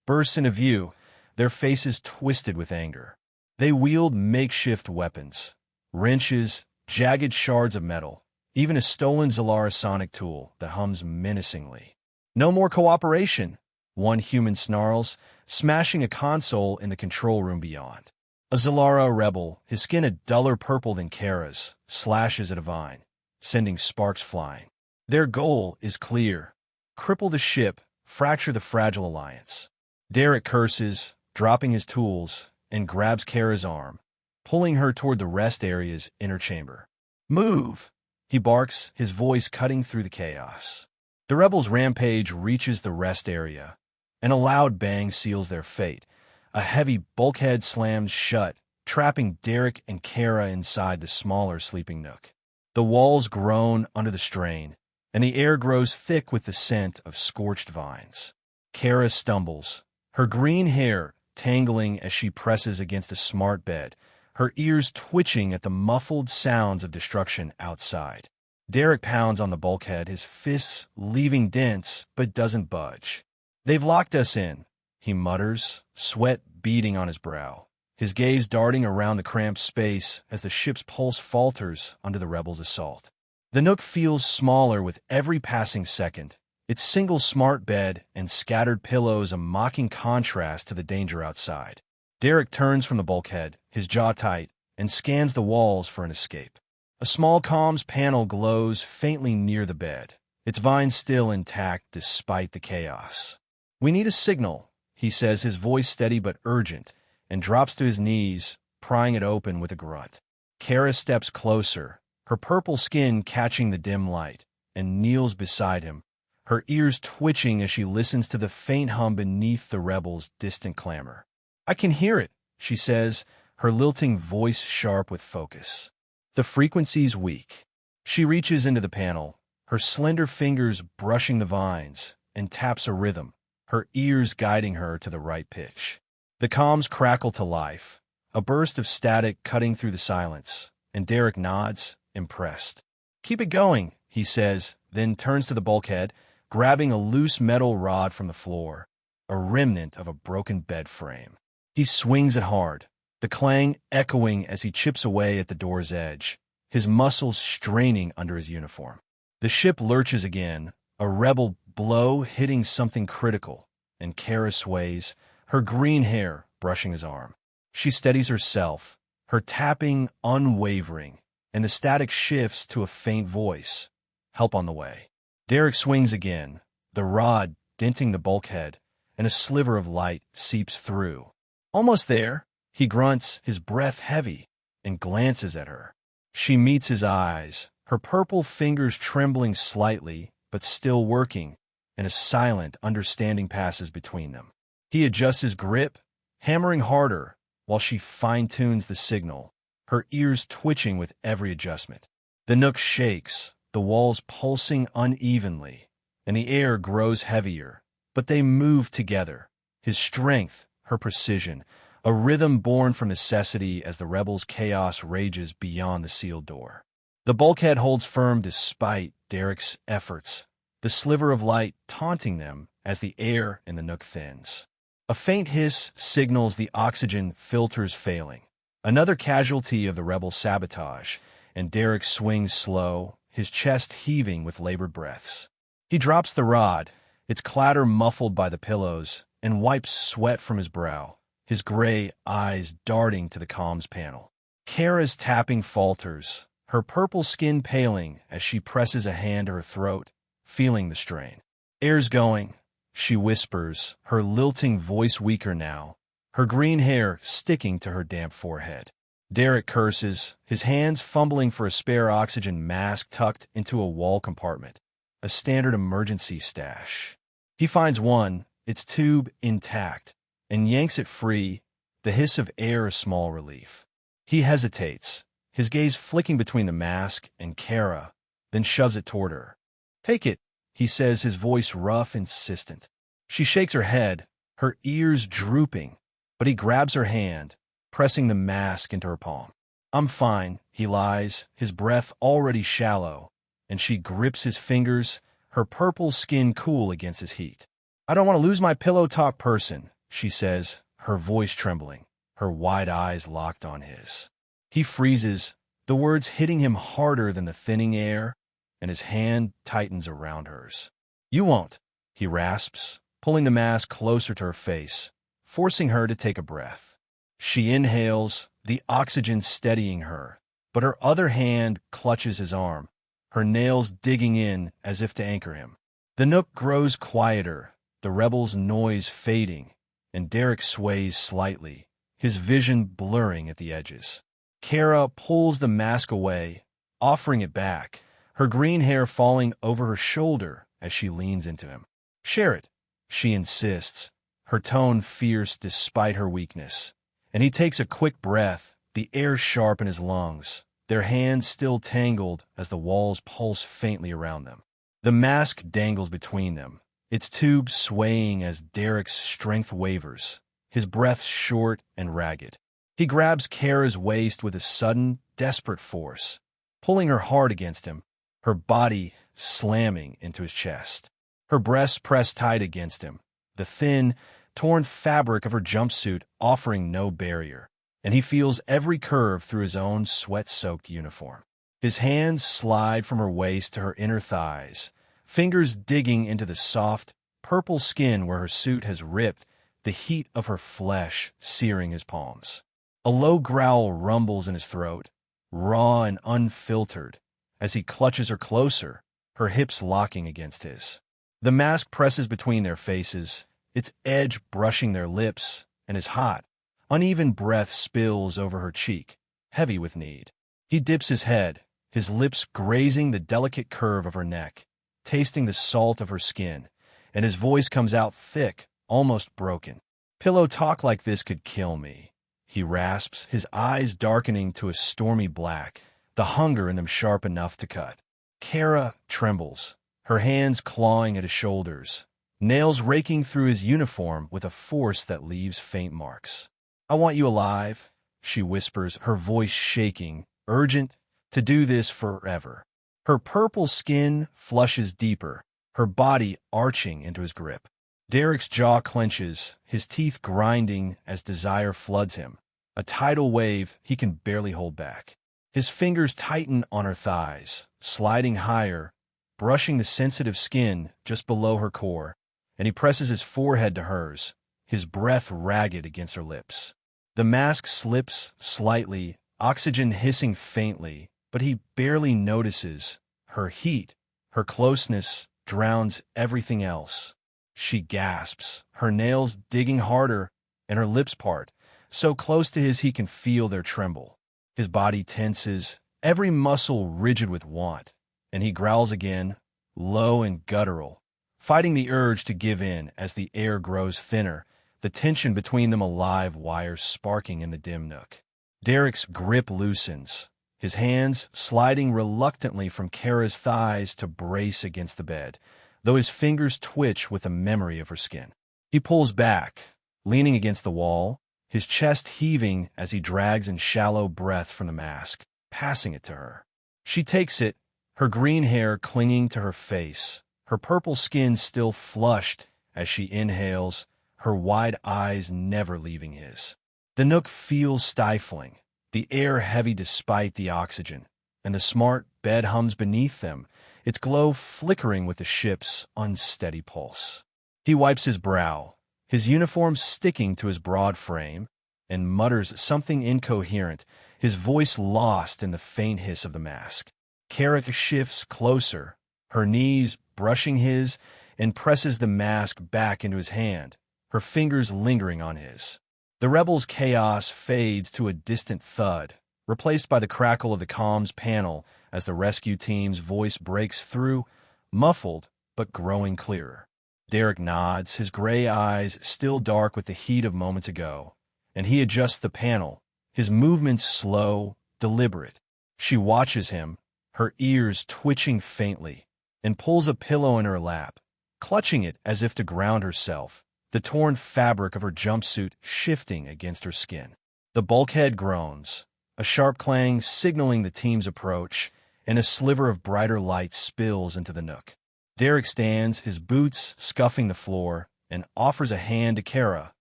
bursts into view, their faces twisted with anger. They wield makeshift weapons, wrenches, jagged shards of metal, even a stolen Zylara sonic tool that hums menacingly. "No more cooperation," one human snarls, smashing a console in the control room beyond. A Zylara rebel, his skin a duller purple than Kara's, slashes at a vine, sending sparks flying. Their goal is clear: cripple the ship, fracture the fragile alliance. Derek curses, dropping his tools, and grabs Kara's arm, pulling her toward the rest area's inner chamber. "Move!" he barks, his voice cutting through the chaos. The rebels' rampage reaches the rest area, and a loud bang seals their fate. A heavy bulkhead slams shut, trapping Derek and Kara inside the smaller sleeping nook. The walls groan under the strain, and the air grows thick with the scent of scorched vines. Kara stumbles, her green hair tangling as she presses against a smart bed, her ears twitching at the muffled sounds of destruction outside. Derek pounds on the bulkhead, his fists leaving dents, but doesn't budge. "They've locked us in," he mutters, sweat beading on his brow, his gaze darting around the cramped space as the ship's pulse falters under the rebels' assault. The nook feels smaller with every passing second, its single smart bed and scattered pillows a mocking contrast to the danger outside. Derek turns from the bulkhead, his jaw tight, and scans the walls for an escape. A small comms panel glows faintly near the bed, its vines still intact despite the chaos. "We need a signal," he says, his voice steady but urgent, and drops to his knees, prying it open with a grunt. Kara steps closer, her purple skin catching the dim light, and kneels beside him, her ears twitching as she listens to the faint hum beneath the rebels' distant clamor. "I can hear it," she says, her lilting voice sharp with focus. The frequency's weak. She reaches into the panel, her slender fingers brushing the vines, and taps a rhythm, her ears guiding her to the right pitch. The comms crackle to life, a burst of static cutting through the silence, and Derek nods, impressed. "Keep it going," he says, then turns to the bulkhead, grabbing a loose metal rod from the floor, a remnant of a broken bed frame. He swings it hard, the clang echoing as he chips away at the door's edge, his muscles straining under his uniform. The ship lurches again, a rebel blow hitting something critical, and Kara sways, her green hair brushing his arm. She steadies herself, her tapping unwavering, and the static shifts to a faint voice. "Help on the way." Derek swings again, the rod denting the bulkhead, and a sliver of light seeps through. "Almost there," he grunts, his breath heavy, and glances at her. She meets his eyes, her purple fingers trembling slightly, but still working, and a silent understanding passes between them. He adjusts his grip, hammering harder, while she fine-tunes the signal, her ears twitching with every adjustment. The nook shakes, the walls pulsing unevenly, and the air grows heavier, but they move together, his strength, her precision, a rhythm born from necessity as the rebels' chaos rages beyond the sealed door. The bulkhead holds firm despite Derek's efforts, the sliver of light taunting them as the air in the nook thins. A faint hiss signals the oxygen filters failing. Another casualty of the rebel sabotage, and Derek swings slow, his chest heaving with labored breaths. He drops the rod, its clatter muffled by the pillows, and wipes sweat from his brow, his gray eyes darting to the comms panel. Kara's tapping falters, her purple skin paling as she presses a hand to her throat, feeling the strain. "Air's going," she whispers, her lilting voice weaker now, her green hair sticking to her damp forehead. Derek curses, his hands fumbling for a spare oxygen mask tucked into a wall compartment, a standard emergency stash. He finds one, its tube intact, and yanks it free, the hiss of air a small relief. He hesitates, his gaze flicking between the mask and Kara, then shoves it toward her. "Take it," he says, his voice rough, insistent. She shakes her head, her ears drooping, but he grabs her hand, pressing the mask into her palm. "I'm fine," he lies, his breath already shallow, and she grips his fingers, her purple skin cool against his heat. "I don't want to lose my pillow-talk person," she says, her voice trembling, her wide eyes locked on his. He freezes, the words hitting him harder than the thinning air, and his hand tightens around hers. "You won't," he rasps, pulling the mask closer to her face, forcing her to take a breath. She inhales, the oxygen steadying her, but her other hand clutches his arm, her nails digging in as if to anchor him. The nook grows quieter, the rebel's noise fading, and Derek sways slightly, his vision blurring at the edges. Kara pulls the mask away, offering it back, her green hair falling over her shoulder as she leans into him. "Share it," she insists, her tone fierce despite her weakness. And he takes a quick breath, the air sharp in his lungs, their hands still tangled as the walls pulse faintly around them. The mask dangles between them, its tube swaying as Derek's strength wavers, his breath short and ragged. He grabs Kara's waist with a sudden, desperate force, pulling her hard against him, her body slamming into his chest. Her breasts pressed tight against him, the thin, torn fabric of her jumpsuit offering no barrier, and he feels every curve through his own sweat-soaked uniform. His hands slide from her waist to her inner thighs, fingers digging into the soft, purple skin where her suit has ripped, the heat of her flesh searing his palms. A low growl rumbles in his throat, raw and unfiltered, as he clutches her closer, her hips locking against his. The mask presses between their faces, its edge brushing their lips, and his hot, uneven breath spills over her cheek, heavy with need. He dips his head, his lips grazing the delicate curve of her neck, tasting the salt of her skin, and his voice comes out thick, almost broken. "Pillow talk like this could kill me," he rasps, his eyes darkening to a stormy black, the hunger in them sharp enough to cut. Kara trembles, her hands clawing at his shoulders, nails raking through his uniform with a force that leaves faint marks. "I want you alive," she whispers, her voice shaking, urgent, to do this forever. Her purple skin flushes deeper, her body arching into his grip. Derek's jaw clenches, his teeth grinding as desire floods him, a tidal wave he can barely hold back. His fingers tighten on her thighs, sliding higher, brushing the sensitive skin just below her core, and he presses his forehead to hers, his breath ragged against her lips. The mask slips slightly, oxygen hissing faintly, but he barely notices. Her heat, her closeness, drowns everything else. She gasps, her nails digging harder, and her lips part, so close to his he can feel their tremble. His body tenses, every muscle rigid with want, and he growls again, low and guttural, fighting the urge to give in as the air grows thinner, the tension between them a live wire sparking in the dim nook. Derek's grip loosens, his hands sliding reluctantly from Kara's thighs to brace against the bed, though his fingers twitch with the memory of her skin. He pulls back, leaning against the wall, his chest heaving as he drags in shallow breath from the mask, passing it to her. She takes it, her green hair clinging to her face, her purple skin still flushed as she inhales, her wide eyes never leaving his. The nook feels stifling, the air heavy despite the oxygen, and the smart bed hums beneath them, its glow flickering with the ship's unsteady pulse. He wipes his brow, his uniform sticking to his broad frame, and mutters something incoherent, his voice lost in the faint hiss of the mask. Kara shifts closer, her knees brushing his, and presses the mask back into his hand, her fingers lingering on his. The rebels' chaos fades to a distant thud, replaced by the crackle of the comms panel as the rescue team's voice breaks through, muffled but growing clearer. Derek nods, his gray eyes still dark with the heat of moments ago, and he adjusts the panel, his movements slow, deliberate. She watches him, her ears twitching faintly, and pulls a pillow in her lap, clutching it as if to ground herself, the torn fabric of her jumpsuit shifting against her skin. The bulkhead groans, a sharp clang signaling the team's approach, and a sliver of brighter light spills into the nook. Derek stands, his boots scuffing the floor, and offers a hand to Kara,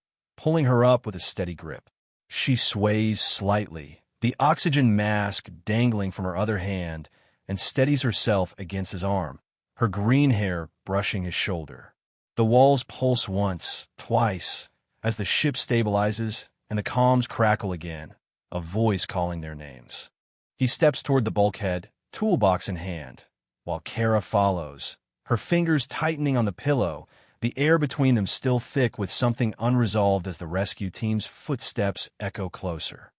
pulling her up with a steady grip. She sways slightly, the oxygen mask dangling from her other hand, and steadies herself against his arm, her green hair brushing his shoulder. The walls pulse once, twice, as the ship stabilizes and the comms crackle again, a voice calling their names. He steps toward the bulkhead, toolbox in hand, while Kara follows, her fingers tightening on the pillow, the air between them still thick with something unresolved as the rescue team's footsteps echo closer.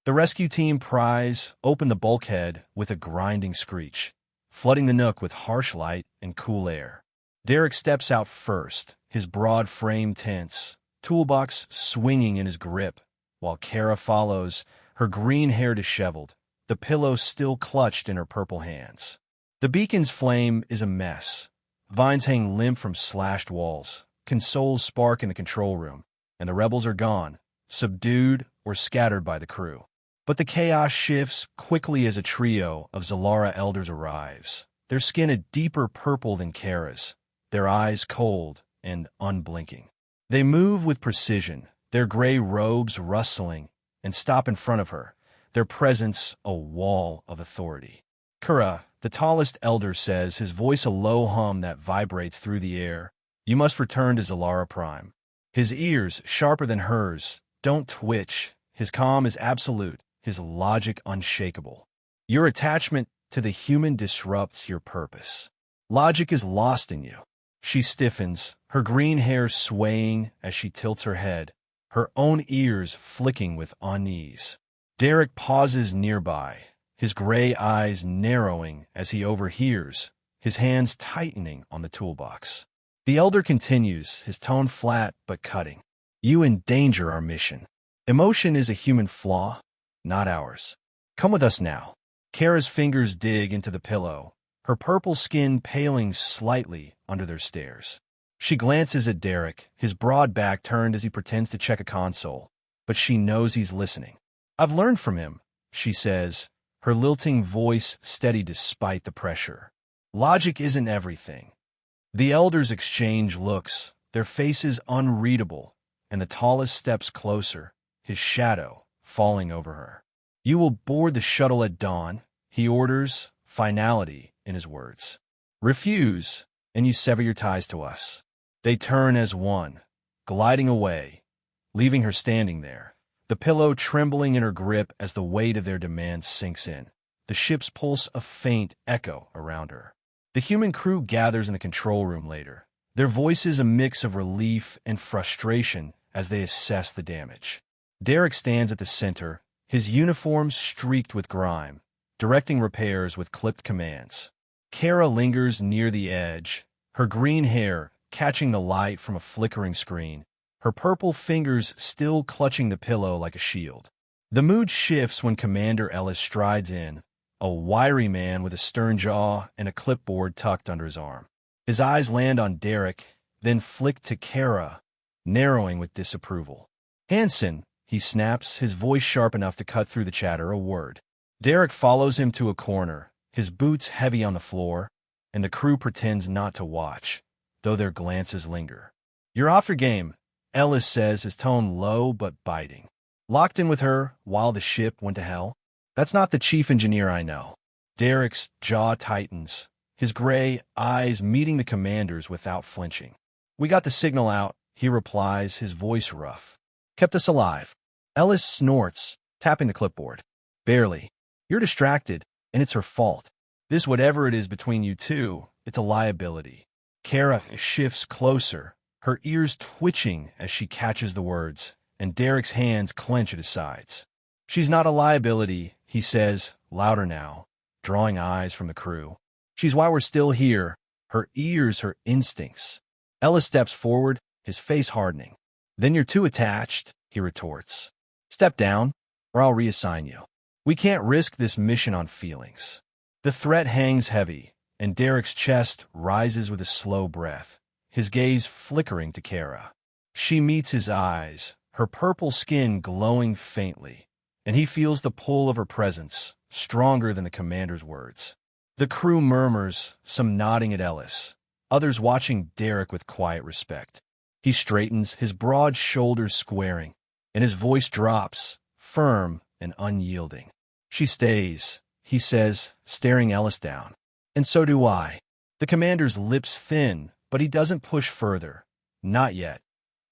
The rescue team pries open the bulkhead with a grinding screech, flooding the nook with harsh light and cool air. Derek steps out first, his broad frame tense, toolbox swinging in his grip, while Kara follows, her green hair disheveled, the pillow still clutched in her purple hands. The beacon's flame is a mess. Vines hang limp from slashed walls, consoles spark in the control room, and the rebels are gone, subdued or scattered by the crew. But the chaos shifts quickly as a trio of Zylara elders arrives, their skin a deeper purple than Kara's, their eyes cold and unblinking. They move with precision, their gray robes rustling, and stop in front of her, their presence a wall of authority. Kara, the tallest elder, says, his voice a low hum that vibrates through the air, "You must return to Zylara Prime." His ears, sharper than hers, don't twitch, his calm is absolute, his logic unshakable. Your attachment to the human disrupts your purpose. Logic is lost in you. She stiffens, her green hair swaying as she tilts her head, her own ears flicking with unease. Derek pauses nearby, his gray eyes narrowing as he overhears, his hands tightening on the toolbox. The elder continues, his tone flat but cutting. "You endanger our mission. Emotion is a human flaw, not ours. Come with us now." Kara's fingers dig into the pillow, her purple skin paling slightly under their stares. She glances at Derek, his broad back turned as he pretends to check a console, but she knows he's listening. "I've learned from him," she says, her lilting voice steady despite the pressure. "Logic isn't everything." The elders exchange looks, their faces unreadable, and the tallest steps closer, his shadow falling over her. "You will board the shuttle at dawn," he orders, finality in his words. "Refuse, and you sever your ties to us." They turn as one, gliding away, leaving her standing there, the pillow trembling in her grip as the weight of their demands sinks in. The ship's pulse a faint echo around her. The human crew gathers in the control room later, their voices a mix of relief and frustration as they assess the damage. Derek stands at the center, his uniform streaked with grime, directing repairs with clipped commands. Kara lingers near the edge, her green hair catching the light from a flickering screen, her purple fingers still clutching the pillow like a shield. The mood shifts when Commander Ellis strides in, a wiry man with a stern jaw and a clipboard tucked under his arm. His eyes land on Derek, then flick to Kara, narrowing with disapproval. "Hanson," he snaps, his voice sharp enough to cut through the chatter, a word. Derek follows him to a corner, his boots heavy on the floor, and the crew pretends not to watch, though their glances linger. "You're off your game," Ellis says, his tone low but biting. Locked in with her while the ship went to hell? That's not the chief engineer I know. Derek's jaw tightens, his gray eyes meeting the commander's without flinching. We got the signal out, he replies, his voice rough. Kept us alive. Ellis snorts, tapping the clipboard. Barely. You're distracted, and it's her fault. This whatever it is between you two, it's a liability. Kara shifts closer, her ears twitching as she catches the words, and Derek's hands clench at his sides. She's not a liability, he says, louder now, drawing eyes from the crew. She's why we're still here, her ears, her instincts. Ellis steps forward, his face hardening. Then you're too attached, he retorts. Step down, or I'll reassign you. We can't risk this mission on feelings. The threat hangs heavy, and Derek's chest rises with a slow breath, his gaze flickering to Kara. She meets his eyes, her purple skin glowing faintly, and he feels the pull of her presence, stronger than the commander's words. The crew murmurs, some nodding at Ellis, others watching Derek with quiet respect. He straightens, his broad shoulders squaring, and his voice drops, firm and unyielding. She stays, he says, staring Ellis down. And so do I. The commander's lips thin, but he doesn't push further. Not yet.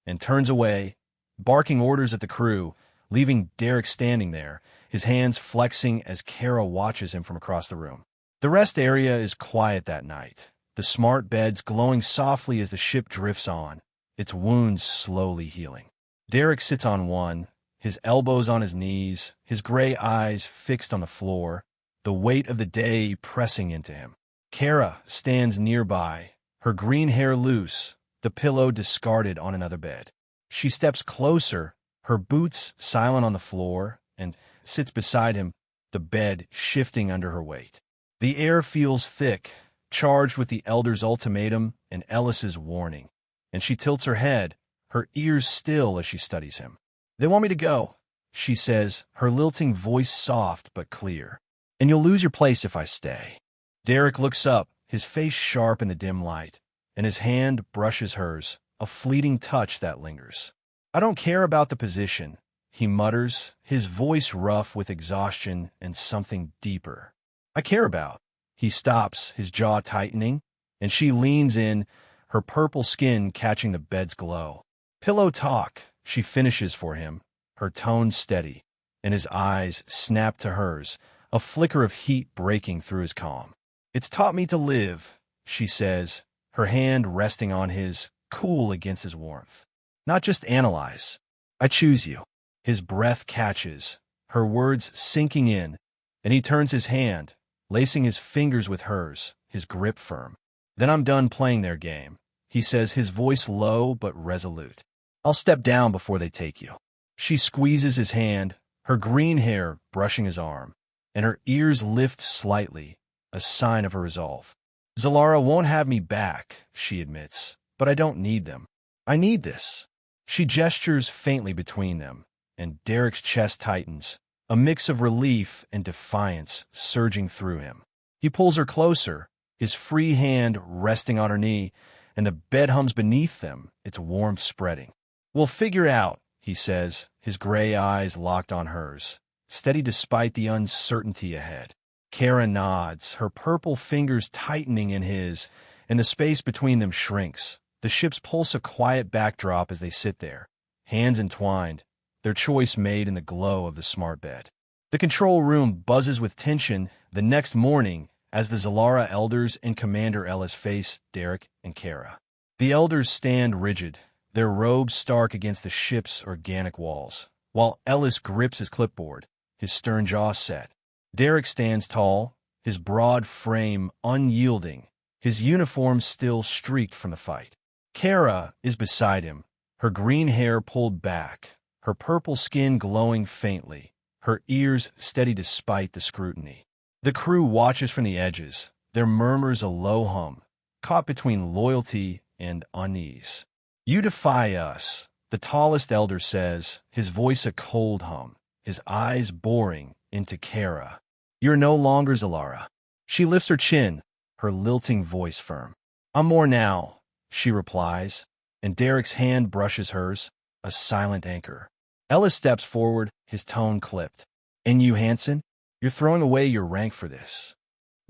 And turns away, barking orders at the crew, leaving Derek standing there, his hands flexing as Kara watches him from across the room. The rest area is quiet that night, the smart beds glowing softly as the ship drifts on, its wounds slowly healing. Derek sits on one, his elbows on his knees, his gray eyes fixed on the floor, the weight of the day pressing into him. Kara stands nearby, her green hair loose, the pillow discarded on another bed. She steps closer, her boots silent on the floor, and sits beside him, the bed shifting under her weight. The air feels thick, charged with the elder's ultimatum and Ellis's warning, and she tilts her head, her ears still as she studies him. They want me to go, she says, her lilting voice soft but clear. And you'll lose your place if I stay. Derek looks up, his face sharp in the dim light, and his hand brushes hers, a fleeting touch that lingers. I don't care about the position, he mutters, his voice rough with exhaustion and something deeper. I care about. He stops, his jaw tightening, and she leans in, her purple skin catching the bed's glow. Pillow talk, she finishes for him, her tone steady, and his eyes snap to hers, a flicker of heat breaking through his calm. It's taught me to live, she says, her hand resting on his, cool against his warmth. Not just analyze. I choose you. His breath catches, her words sinking in, and he turns his hand, lacing his fingers with hers, his grip firm. Then I'm done playing their game, he says, his voice low but resolute. I'll step down before they take you. She squeezes his hand, her green hair brushing his arm, and her ears lift slightly, a sign of her resolve. Zylara won't have me back, she admits, but I don't need them. I need this. She gestures faintly between them, and Derek's chest tightens, a mix of relief and defiance surging through him. He pulls her closer, his free hand resting on her knee, and the bed hums beneath them, its warmth spreading. We'll figure it out, he says, his gray eyes locked on hers, steady despite the uncertainty ahead. Kara nods, her purple fingers tightening in his, and the space between them shrinks. The ships pulse a quiet backdrop as they sit there, hands entwined, their choice made in the glow of the smart bed. The control room buzzes with tension the next morning as the Zylara elders and Commander Ellis face Derek and Kara. The elders stand rigid, their robes stark against the ship's organic walls, while Ellis grips his clipboard, his stern jaw set. Derek stands tall, his broad frame unyielding, his uniform still streaked from the fight. Kara is beside him, her green hair pulled back, her purple skin glowing faintly, her ears steady despite the scrutiny. The crew watches from the edges, their murmurs a low hum, caught between loyalty and unease. You defy us, the tallest elder says, his voice a cold hum, his eyes boring into Kara. You're no longer Zylara. She lifts her chin, her lilting voice firm. I'm more now, she replies, and Derek's hand brushes hers, a silent anchor. Ellis steps forward, his tone clipped. "And you, Hanson? You're throwing away your rank for this."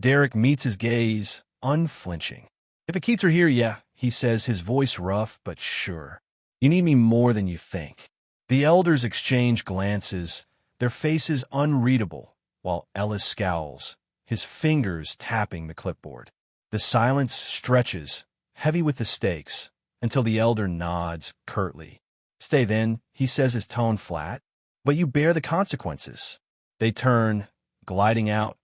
Derek meets his gaze, unflinching. "If it keeps her here, yeah," he says, his voice rough but sure. "You need me more than you think." The elders exchange glances, their faces unreadable, while Ellis scowls, his fingers tapping the clipboard. The silence stretches, heavy with the stakes, until the elder nods curtly. "Stay then," he says, his tone flat, "but you bear the consequences." They turn, gliding out,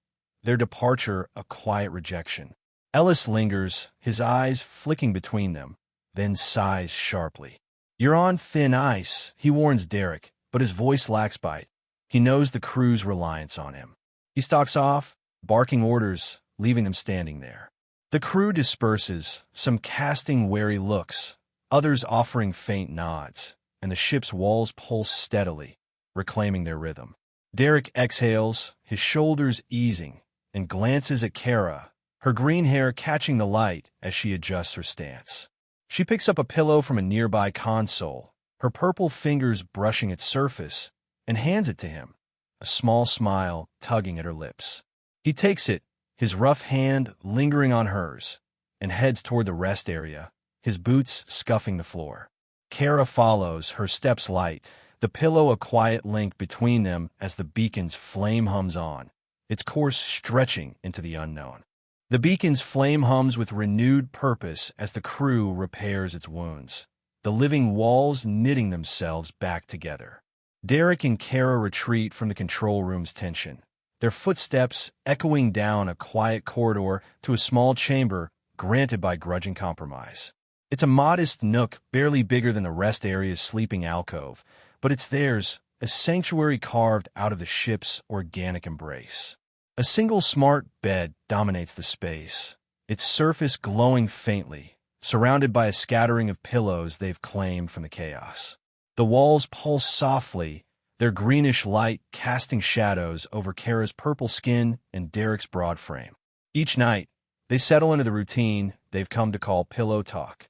their departure a quiet rejection. Ellis lingers, his eyes flicking between them, then sighs sharply. "You're on thin ice," he warns Derek, but his voice lacks bite. He knows the crew's reliance on him. He stalks off, barking orders, leaving them standing there. The crew disperses, some casting wary looks, others offering faint nods, and the ship's walls pulse steadily, reclaiming their rhythm. Derek exhales, his shoulders easing, and glances at Kara, her green hair catching the light as she adjusts her stance. She picks up a pillow from a nearby console, her purple fingers brushing its surface, and hands it to him, a small smile tugging at her lips. He takes it, his rough hand lingering on hers, and heads toward the rest area, his boots scuffing the floor. Kara follows, her steps light, the pillow a quiet link between them as the beacon's flame hums on, its course stretching into the unknown. The beacon's flame hums with renewed purpose as the crew repairs its wounds, the living walls knitting themselves back together. Derek and Kara retreat from the control room's tension, their footsteps echoing down a quiet corridor to a small chamber granted by grudging compromise. It's a modest nook barely bigger than the rest area's sleeping alcove, but it's theirs, a sanctuary carved out of the ship's organic embrace. A single smart bed dominates the space, its surface glowing faintly, surrounded by a scattering of pillows they've claimed from the chaos. The walls pulse softly, their greenish light casting shadows over Kara's purple skin and Derek's broad frame. Each night, they settle into the routine they've come to call pillow talk.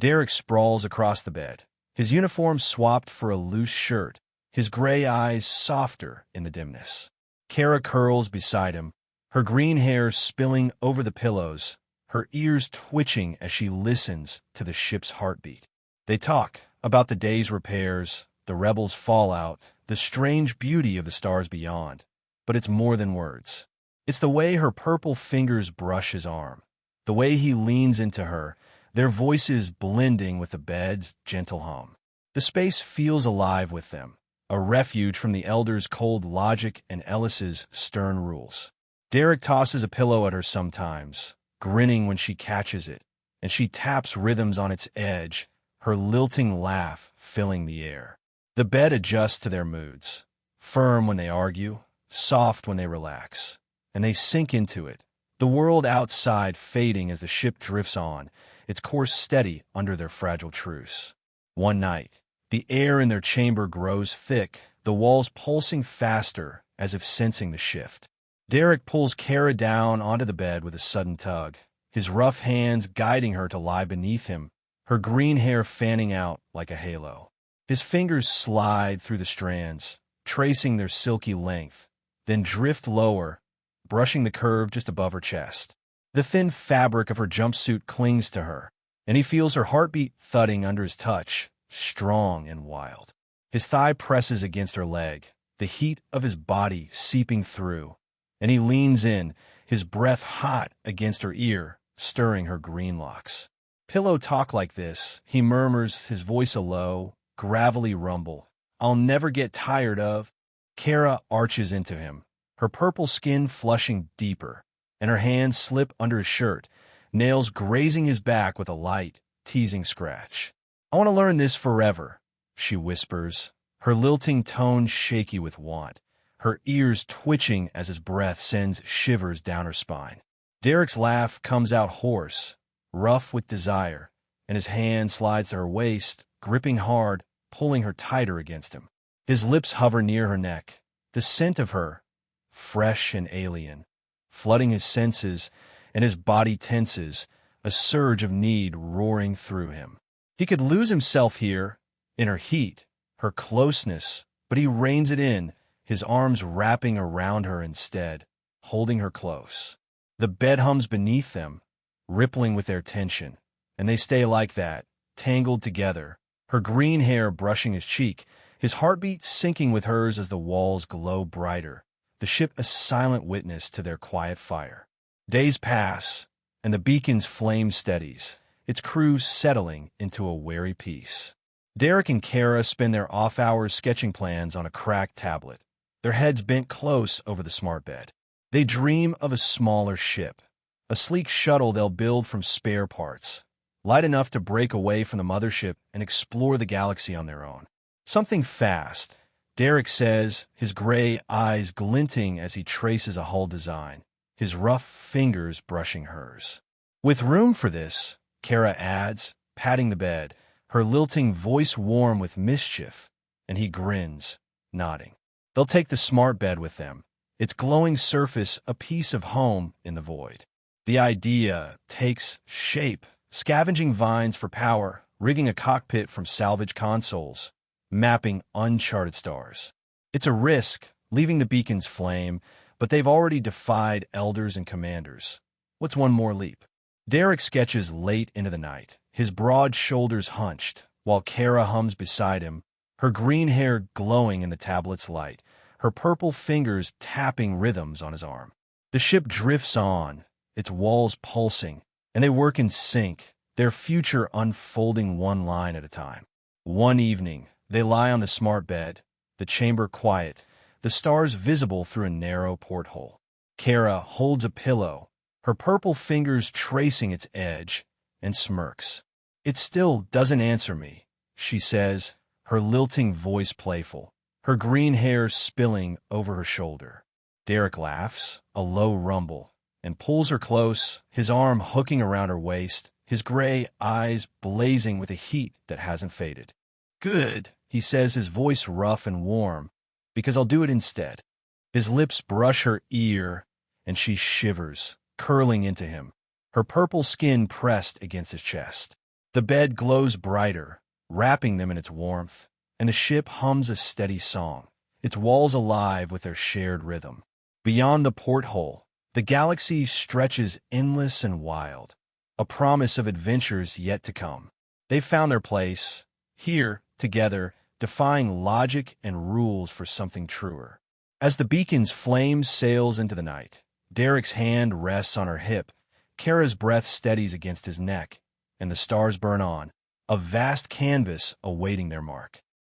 Derek sprawls across the bed, his uniform swapped for a loose shirt, his gray eyes softer in the dimness. Kara curls beside him, her green hair spilling over the pillows, her ears twitching as she listens to the ship's heartbeat. They talk about the day's repairs, the rebels' fallout, the strange beauty of the stars beyond. But it's more than words. It's the way her purple fingers brush his arm, the way he leans into her, their voices blending with the bed's gentle hum. The space feels alive with them, a refuge from the elders' cold logic and Ellis's stern rules. Derek tosses a pillow at her sometimes, grinning when she catches it, and she taps rhythms on its edge, her lilting laugh filling the air. The bed adjusts to their moods, firm when they argue, soft when they relax, and they sink into it, the world outside fading as the ship drifts on, its course steady under their fragile truce. One night, the air in their chamber grows thick, the walls pulsing faster as if sensing the shift. Derek pulls Kara down onto the bed with a sudden tug, his rough hands guiding her to lie beneath him, her green hair fanning out like a halo. His fingers slide through the strands, tracing their silky length, then drift lower, brushing the curve just above her chest. The thin fabric of her jumpsuit clings to her, and he feels her heartbeat thudding under his touch, strong and wild. His thigh presses against her leg, the heat of his body seeping through, and he leans in, his breath hot against her ear, stirring her green locks. "Pillow talk like this," he murmurs, his voice a low, gravelly rumble. "I'll never get tired of." Kara arches into him, her purple skin flushing deeper, and her hands slip under his shirt, nails grazing his back with a light, teasing scratch. "I want to learn this forever," she whispers, her lilting tone shaky with want, her ears twitching as his breath sends shivers down her spine. Derek's laugh comes out hoarse, rough with desire, and his hand slides to her waist, gripping hard, pulling her tighter against him. His lips hover near her neck, the scent of her, fresh and alien, flooding his senses, and his body tenses, a surge of need roaring through him. He could lose himself here, in her heat, her closeness, but he reins it in, his arms wrapping around her instead, holding her close. The bed hums beneath them, rippling with their tension, and they stay like that, tangled together, her green hair brushing his cheek, his heartbeat syncing with hers as the walls glow brighter, the ship a silent witness to their quiet fire. Days pass, and the beacon's flame steadies, its crew settling into a wary peace. Derek and Kara spend their off hours sketching plans on a cracked tablet, their heads bent close over the smart bed. They dream of a smaller ship, a sleek shuttle they'll build from spare parts, light enough to break away from the mothership and explore the galaxy on their own. Something fast, Derek says, his gray eyes glinting as he traces a hull design, his rough fingers brushing hers. With room for this, Kara adds, patting the bed, her lilting voice warm with mischief, and he grins, nodding. They'll take the smart bed with them, its glowing surface a piece of home in the void. The idea takes shape, scavenging vines for power, rigging a cockpit from salvage consoles, mapping uncharted stars. It's a risk, leaving the beacon's flame, but they've already defied elders and commanders. What's one more leap? Derek sketches late into the night, his broad shoulders hunched, while Kara hums beside him, her green hair glowing in the tablet's light, her purple fingers tapping rhythms on his arm. The ship drifts on, its walls pulsing, and they work in sync, their future unfolding one line at a time. One evening, they lie on the smart bed, the chamber quiet, the stars visible through a narrow porthole. Kara holds a pillow, her purple fingers tracing its edge, and smirks. "It still doesn't answer me," she says, her lilting voice playful, her green hair spilling over her shoulder. Derek laughs, a low rumble, and pulls her close, his arm hooking around her waist, his gray eyes blazing with a heat that hasn't faded. "Good," he says, his voice rough and warm, "because I'll do it instead." His lips brush her ear, and she shivers, curling into him, her purple skin pressed against his chest. The bed glows brighter, wrapping them in its warmth, and the ship hums a steady song, its walls alive with their shared rhythm. Beyond the porthole, the galaxy stretches endless and wild, a promise of adventures yet to come. They've found their place, here, together, defying logic and rules for something truer. As the beacon's flame sails into the night, Derek's hand rests on her hip, Kara's breath steadies against his neck, and the stars burn on, a vast canvas awaiting their mark.